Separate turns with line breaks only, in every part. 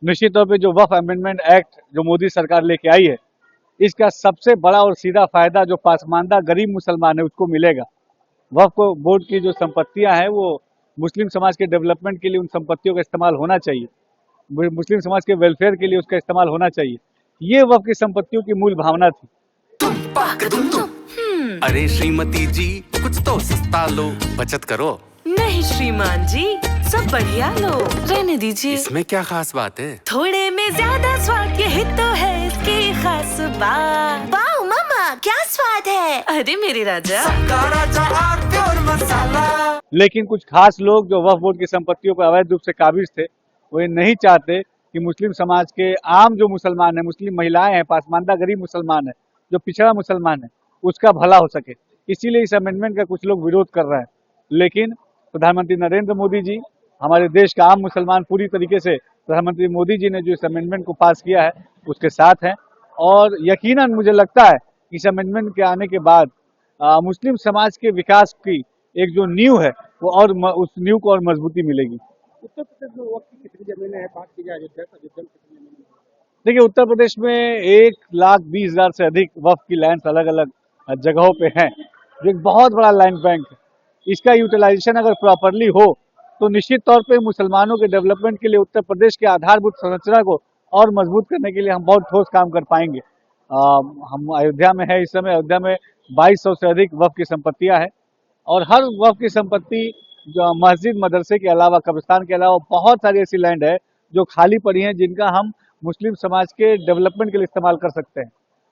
निश्चित तौर पे जो वक्फ अमेंडमेंट एक्ट जो मोदी सरकार लेके आई है, इसका सबसे बड़ा और सीधा फायदा जो पासमानदा गरीब मुसलमान है उसको मिलेगा। वक्फ बोर्ड की जो संपत्तियां हैं वो मुस्लिम समाज के डेवलपमेंट के लिए उन संपत्तियों का इस्तेमाल होना चाहिए, मुस्लिम समाज के वेलफेयर के लिए उसका इस्तेमाल होना चाहिए। ये वक्फ की संपत्तियों की मूल भावना थी।
अरे श्रीमती जी, कुछ तो सस्ता लो, बचत करो।
नहीं श्रीमान जी, सब बढ़िया लो, रहने दीजिए।
इसमें क्या खास बात है?
थोड़े में ज्यादा स्वाद, यही तो है इसकी खास बात।
वाओ मामा, क्या स्वाद है।
अरे मेरे राजा,
लेकिन कुछ खास लोग जो वक्फ बोर्ड की संपत्तियों पर अवैध रूप से काबिज थे, वो ये नहीं चाहते कि मुस्लिम समाज के आम जो मुसलमान है, मुस्लिम महिलाएं हैं, पासमानदा गरीब मुसलमान है, जो पिछड़ा मुसलमान है, उसका भला हो सके। इसीलिए इस अमेंडमेंट का कुछ लोग विरोध कर रहे हैं। लेकिन प्रधानमंत्री नरेंद्र मोदी जी, हमारे देश का आम मुसलमान पूरी तरीके से प्रधानमंत्री मोदी जी ने जो इस अमेंडमेंट को पास किया है उसके साथ हैं। और यकीनन मुझे लगता है इस अमेंडमेंट के आने के बाद मुस्लिम समाज के विकास की एक जो नींव है वो और उस नींव को और मजबूती मिलेगी।
उत्तर प्रदेश में वक्त की कितनी जमीनें हैं, बात की जाए अयोध्या कितनी जमीनें हैं?
देखिए, उत्तर प्रदेश में 1,20,000 से अधिक वक्फ की लैंड अलग अलग जगहों पे हैं, जो एक बहुत बड़ा लैंड बैंक है। इसका यूटिलाइजेशन अगर प्रॉपरली हो तो निश्चित तौर पे मुसलमानों के डेवलपमेंट के लिए, उत्तर प्रदेश के आधारभूत संरचना को और मजबूत करने के लिए हम बहुत ठोस काम कर पाएंगे। हम अयोध्या में है, इस समय अयोध्या में 2200 से अधिक वक्फ की संपत्तियां हैं और हर वक्फ की संपत्ति जो मस्जिद मदरसे के अलावा, कब्रिस्तान के अलावा बहुत सारी ऐसी लैंड है जो खाली पड़ी हैं, जिनका हम मुस्लिम समाज के डेवलपमेंट के लिए इस्तेमाल कर सकते हैं।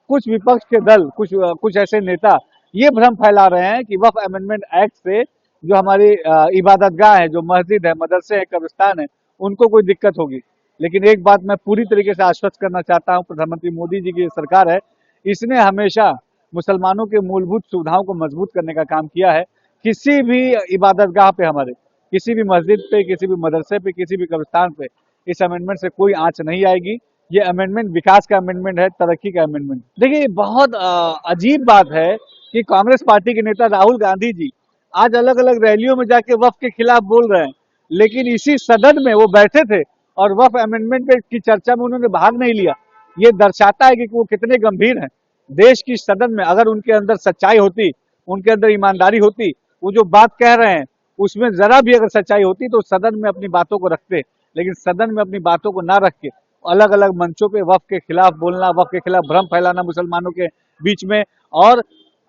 कुछ विपक्ष के दल, कुछ ऐसे नेता ये भ्रम फैला रहे हैं कि वक्फ अमेंडमेंट एक्ट से जो हमारी इबादतगाह है, जो मस्जिद है, मदरसे है, कब्रिस्तान है, उनको कोई दिक्कत होगी। लेकिन एक बात मैं पूरी तरीके से आश्वस्त करना चाहता हूं, प्रधानमंत्री मोदी जी की सरकार है, इसने हमेशा मुसलमानों के मूलभूत सुविधाओं को मजबूत करने का काम किया है। किसी भी इबादतगाह पे, हमारे किसी भी मस्जिद पे, किसी भी मदरसे पे, किसी भी कब्रिस्तान पे इस अमेंडमेंट से कोई आंच नहीं आएगी। ये अमेंडमेंट विकास का अमेंडमेंट है, तरक्की का अमेंडमेंट। देखिए, बहुत अजीब बात है कि कांग्रेस पार्टी के नेता राहुल गांधी जी आज अलग अलग रैलियों में जाके वक्फ के खिलाफ बोल रहे हैं, लेकिन इसी सदन में वो बैठे थे और वक्फ अमेंडमेंट की चर्चा में उन्होंने भाग नहीं लिया। ये दर्शाता है कि वो कितने गंभीर हैं। देश की सदन में अगर उनके अंदर सच्चाई होती, उनके अंदर ईमानदारी होती, वो जो बात कह रहे हैं उसमें जरा भी अगर सच्चाई होती तो सदन में अपनी बातों को रखते। लेकिन सदन में अपनी बातों को ना रख के अलग अलग मंचों पे वक्फ के खिलाफ बोलना, वक्फ के खिलाफ भ्रम फैलाना मुसलमानों के बीच में। और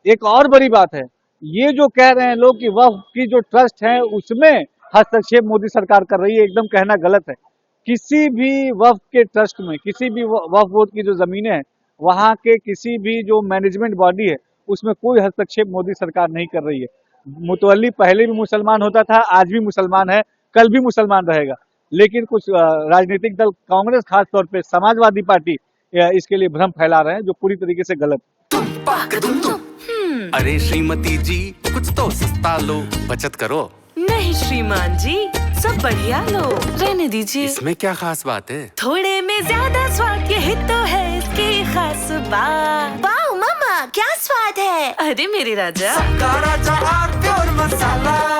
एक और बड़ी बात है, ये जो कह रहे हैं लोग कि वक्फ की जो ट्रस्ट है उसमें हस्तक्षेप मोदी सरकार कर रही है, एकदम कहना गलत है। किसी भी वक्फ के ट्रस्ट में, किसी भी वक्फ बोर्ड की जो जमीनें हैं, वहां के किसी भी जो मैनेजमेंट बॉडी है उसमें कोई हस्तक्षेप मोदी सरकार नहीं कर रही है। मुतवल्ली पहले भी मुसलमान होता था, आज भी मुसलमान है, कल भी मुसलमान रहेगा। लेकिन कुछ राजनीतिक दल, कांग्रेस खास तौर पे, समाजवादी पार्टी इसके लिए भ्रम फैला रहे हैं, जो पूरी तरीके से गलत है।
अरे श्रीमती जी, कुछ तो सस्ता लो, बचत करो।
नहीं श्रीमान जी, सब बढ़िया लो, रहने दीजिए।
इसमें क्या खास बात है?
थोड़े में ज्यादा स्वाद, यही तो है इसकी खास बात।
वाओ मामा, क्या स्वाद है।
अरे मेरे राजा,
मसाला।